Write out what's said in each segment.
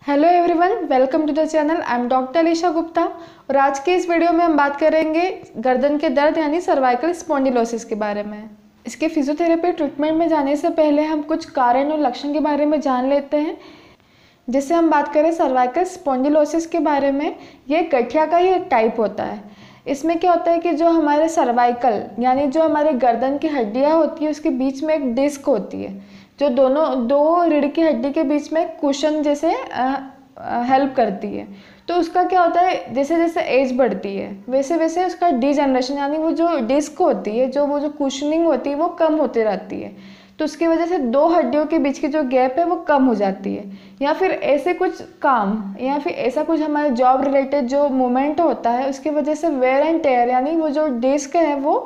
Hello everyone, welcome to the channel. I am doctor Alisha Gupta और आज के इस वीडियो में हम बात करेंगे गर्दन के दर्द यानी सर्वाइकल स्पॉन्डिलोसिस के बारे में। इसके फिजियोथेरेपी ट्रीटमेंट में जाने से पहले हम कुछ कारण और लक्षण के बारे में जान लेते हैं। जैसे हम बात करें सर्वाइकल स्पॉन्डिलोसिस के बारे में, ये गठिया का ही एक टाइप होता है। इसमें क्या होता है कि जो हमारे सर्वाइकल यानी जो हमारे गर्दन की हड्डियाँ होती है उसके बीच में एक डिस्क होती है जो दो रीढ़ की हड्डी के बीच में कुशन जैसे हेल्प करती है। तो उसका क्या होता है, जैसे जैसे एज बढ़ती है वैसे वैसे उसका डीजनरेशन यानी वो जो डिस्क होती है, वो जो कुशनिंग होती है वो कम होती रहती है। तो उसकी वजह से दो हड्डियों के बीच की जो गैप है वो कम हो जाती है। या फिर ऐसे कुछ काम या फिर ऐसा कुछ हमारे जॉब रिलेटेड जो मूवमेंट होता है उसकी वजह से वेयर एंड टेयर यानी वो जो डिस्क है वो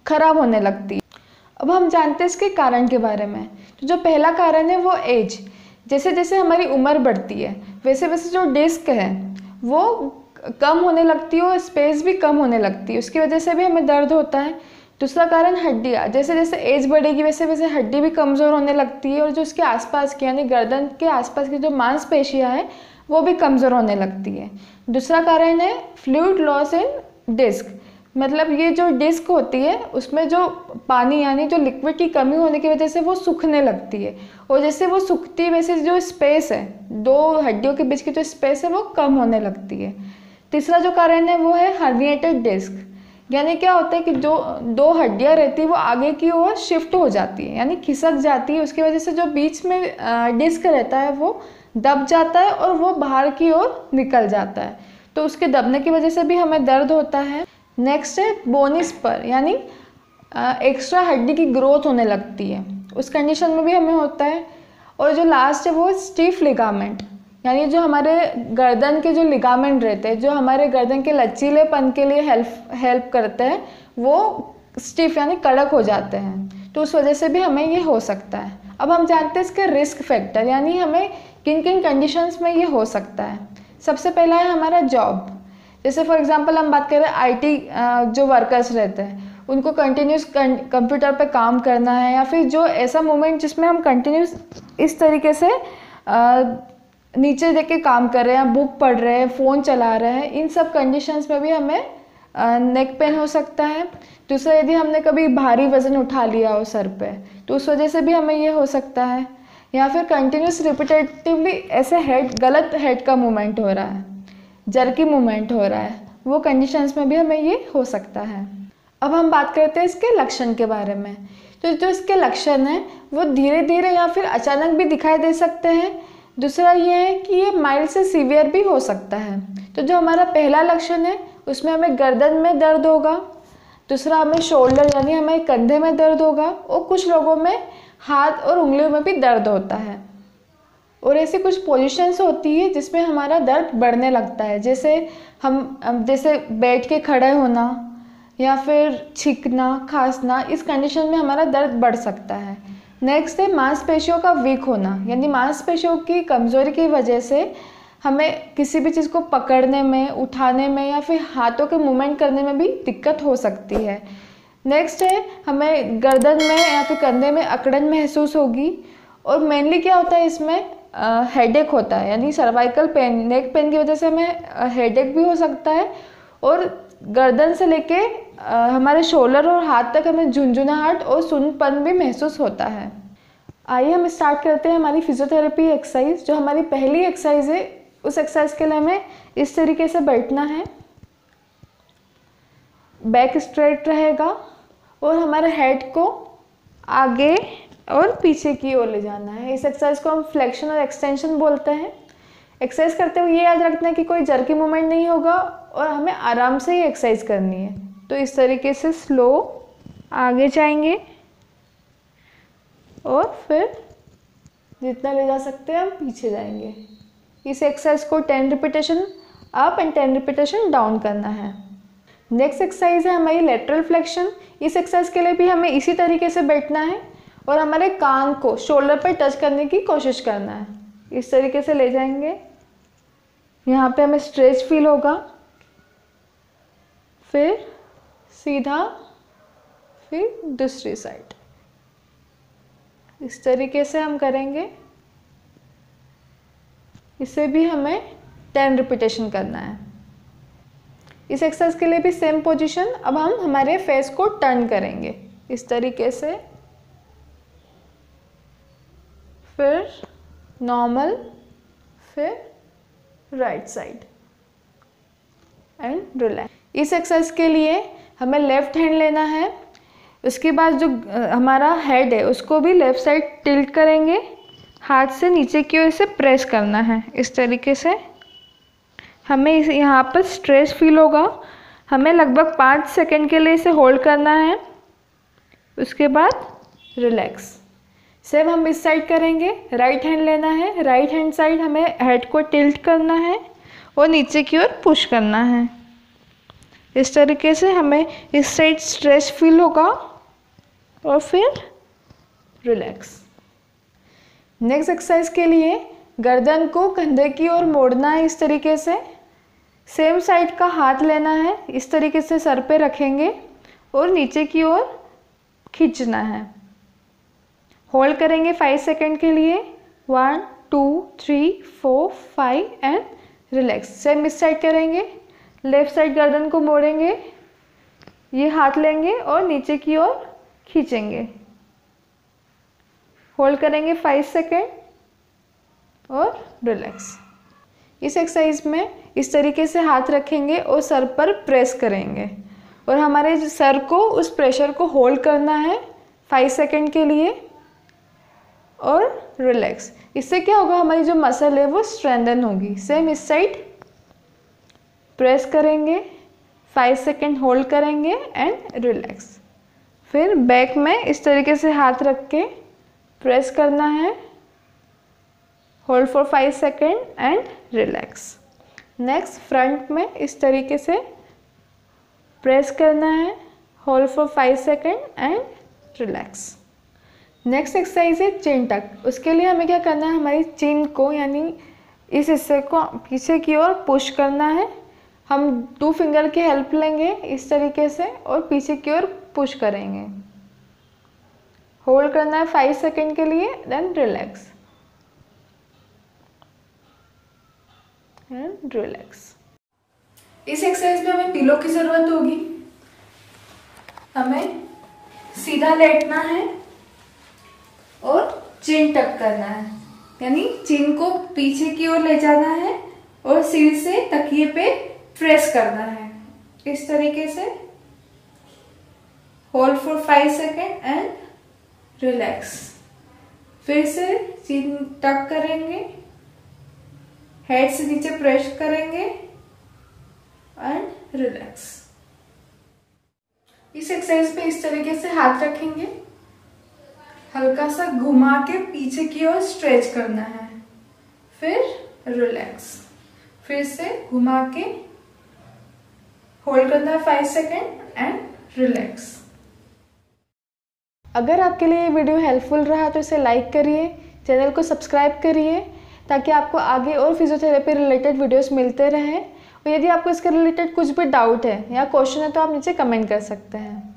खराब होने लगती है। अब हम जानते हैं इसके कारण के बारे में। तो जो पहला कारण है वो एज। जैसे जैसे हमारी उम्र बढ़ती है वैसे वैसे जो डिस्क है वो कम होने लगती है और स्पेस भी कम होने लगती है, उसकी वजह से भी हमें दर्द होता है। दूसरा कारण हड्डियाँ। जैसे जैसे एज बढ़ेगी वैसे वैसे हड्डी भी कमज़ोर होने लगती है और जो उसके आसपास की यानी गर्दन के आसपास की जो मांसपेशियाँ हैं वो भी कमज़ोर होने लगती है। दूसरा कारण है फ्लूइड लॉस इन डिस्क। मतलब ये जो डिस्क होती है उसमें जो पानी यानी जो लिक्विड की कमी होने की वजह से वो सूखने लगती है और जैसे वो सूखती है वैसे जो स्पेस है दो हड्डियों के बीच की जो स्पेस है वो कम होने लगती है। तीसरा जो कारण है वो है हर्निएटेड डिस्क। यानी क्या होता है कि जो दो हड्डियां रहती है वो आगे की ओर शिफ्ट हो जाती है यानी खिसक जाती है, उसकी वजह से जो बीच में डिस्क रहता है वो दब जाता है और वो बाहर की ओर निकल जाता है। तो उसके दबने की वजह से भी हमें दर्द होता है। नेक्स्ट है बोनी स्पर यानी एक्स्ट्रा हड्डी की ग्रोथ होने लगती है, उस कंडीशन में भी हमें होता है। और जो लास्ट है वो स्टीफ लिगामेंट यानी जो हमारे गर्दन के जो लिगामेंट रहते हैं जो हमारे गर्दन के लचीलेपन के लिए हेल्प करते हैं वो स्टीफ यानी कड़क हो जाते हैं। तो उस वजह से भी हमें ये हो सकता है। अब हम जानते हैं इसके रिस्क फैक्टर यानी हमें किन किन कंडीशंस में ये हो सकता है। सबसे पहला है हमारा जॉब। जैसे फॉर एग्जांपल हम बात करें आईटी जो वर्कर्स रहते हैं उनको कंटिन्यूस कंप्यूटर पे काम करना है या फिर जो ऐसा मोमेंट जिसमें हम कंटिन्यूस इस तरीके से नीचे देख के काम कर रहे हैं, बुक पढ़ रहे हैं, फ़ोन चला रहे हैं, इन सब कंडीशंस में भी हमें नेक पेन हो सकता है। दूसरा, यदि हमने कभी भारी वज़न उठा लिया हो सर पे तो उस वजह से भी हमें ये हो सकता है। या फिर कंटिन्यूस रिपीटेटिवली ऐसे गलत हेड का मूवमेंट हो रहा है, जर्की मूवमेंट हो रहा है, वो कंडीशंस में भी हमें ये हो सकता है। अब हम बात करते हैं इसके लक्षण के बारे में। तो जो इसके लक्षण हैं वो धीरे धीरे या फिर अचानक भी दिखाई दे सकते हैं। दूसरा ये है कि ये माइल्ड से सीवियर भी हो सकता है। तो जो हमारा पहला लक्षण है उसमें हमें गर्दन में दर्द होगा। दूसरा हमें शोल्डर यानी हमें कंधे में दर्द होगा और कुछ लोगों में हाथ और उंगलियों में भी दर्द होता है। और ऐसी कुछ पोजीशंस होती है जिसमें हमारा दर्द बढ़ने लगता है, जैसे हम जैसे बैठ के खड़े होना या फिर छींकना, खांसना, इस कंडीशन में हमारा दर्द बढ़ सकता है। नेक्स्ट है मांसपेशियों का वीक होना यानी मांसपेशियों की कमज़ोरी की वजह से हमें किसी भी चीज़ को पकड़ने में, उठाने में या फिर हाथों के मूवमेंट करने में भी दिक्कत हो सकती है। नेक्स्ट है हमें गर्दन में या फिर कंधे में अकड़न महसूस होगी। और मेनली क्या होता है इसमें हेडेक होता है यानी सर्वाइकल पेन, नेक पेन की वजह से हमें हेडेक भी हो सकता है और गर्दन से लेके हमारे शोल्डर और हाथ तक हमें झुंझुनाहट और सुन्नपन भी महसूस होता है। आइए हम स्टार्ट करते हैं हमारी फिजियोथेरेपी एक्सरसाइज। जो हमारी पहली एक्सरसाइज है उस एक्सरसाइज के लिए हमें इस तरीके से बैठना है, बैक स्ट्रेट रहेगा और हमारे हेड को आगे और पीछे की ओर ले जाना है। इस एक्सरसाइज को हम फ्लेक्शन और एक्सटेंशन बोलते हैं। एक्सरसाइज करते हुए ये याद रखना है कि कोई जर्की मूवमेंट नहीं होगा और हमें आराम से ही एक्सरसाइज करनी है। तो इस तरीके से स्लो आगे जाएंगे और फिर जितना ले जा सकते हैं हम पीछे जाएंगे। इस एक्सरसाइज को 10 repetition up and 10 repetition down करना है। नेक्स्ट एक्सरसाइज है हमारी लेटरल फ्लेक्शन। इस एक्सरसाइज के लिए भी हमें इसी तरीके से बैठना है और हमारे कान को शोल्डर पर टच करने की कोशिश करना है। इस तरीके से ले जाएंगे, यहाँ पे हमें स्ट्रेच फील होगा, फिर सीधा, फिर दूसरी साइड। इस तरीके से हम करेंगे। इसे भी हमें 10 रिपीटेशन करना है। इस एक्सरसाइज के लिए भी सेम पोजीशन। अब हम हमारे फेस को टर्न करेंगे इस तरीके से, फिर नॉर्मल, फिर राइट साइड एंड रिलैक्स। इस एक्सरसाइज के लिए हमें लेफ्ट हैंड लेना है। उसके बाद जो हमारा हेड है उसको भी लेफ्ट साइड टिल्ट करेंगे, हाथ से नीचे की ओर इसे प्रेस करना है इस तरीके से। हमें यहाँ पर स्ट्रेस फील होगा, हमें लगभग 5 सेकंड के लिए इसे होल्ड करना है। उसके बाद रिलैक्स। सेम हम इस साइड करेंगे, राइट हैंड लेना है, राइट हैंड साइड हमें हेड को टिल्ट करना है और नीचे की ओर पुश करना है। इस तरीके से हमें इस साइड स्ट्रेस फील होगा और फिर रिलैक्स। नेक्स्ट एक्सरसाइज के लिए गर्दन को कंधे की ओर मोड़ना है इस तरीके से। सेम साइड का हाथ लेना है, इस तरीके से सर पे रखेंगे और नीचे की ओर खींचना है। होल्ड करेंगे 5 सेकंड के लिए, 1 2 3 4 5 एंड रिलैक्स। सेम इस साइड करेंगे, लेफ्ट साइड गर्दन को मोड़ेंगे, ये हाथ लेंगे और नीचे की ओर खींचेंगे। होल्ड करेंगे 5 सेकंड और रिलैक्स। इस एक्सरसाइज में इस तरीके से हाथ रखेंगे और सर पर प्रेस करेंगे और हमारे सर को उस प्रेशर को होल्ड करना है 5 सेकंड के लिए और रिलैक्स। इससे क्या होगा, हमारी जो मसल है वो स्ट्रेंथन होगी। सेम इस साइड प्रेस करेंगे, 5 सेकंड होल्ड करेंगे एंड रिलैक्स। फिर बैक में इस तरीके से हाथ रख के प्रेस करना है, hold for 5 second and relax. Next front में इस तरीके से प्रेस करना है, hold for 5 second and relax. Next exercise है चिन टक। उसके लिए हमें क्या करना है, हमारी चिन को यानी इस हिस्से को पीछे की ओर पुश करना है। हम 2 फिंगर की हेल्प लेंगे इस तरीके से और पीछे की ओर पुश करेंगे। होल्ड करना है 5 सेकंड के लिए, देन रिलैक्स एंड रिलैक्स। इस एक्सरसाइज में हमें पिलो की जरूरत होगी। हमें सीधा लेटना है और चिन टक करना है, यानी चिन को पीछे की ओर ले जाना है और सिर से तकिए पे प्रेस करना है इस तरीके से। Hold for 5 second and relax. फिर से चिन टक करेंगे, हेड से नीचे प्रेस करेंगे एंड रिलैक्स। इस एक्सरसाइज पे इस तरीके से हाथ रखेंगे, हल्का सा घुमा के पीछे की ओर स्ट्रेच करना है, फिर रिलैक्स। फिर से घुमा के होल्ड करना है 5 सेकंड एंड रिलैक्स। अगर आपके लिए ये वीडियो हेल्पफुल रहा तो इसे लाइक करिए, चैनल को सब्सक्राइब करिए ताकि आपको आगे और फिजियोथेरेपी रिलेटेड वीडियोस मिलते रहें। और यदि आपको इसके रिलेटेड कुछ भी डाउट है या क्वेश्चन है तो आप नीचे कमेंट कर सकते हैं।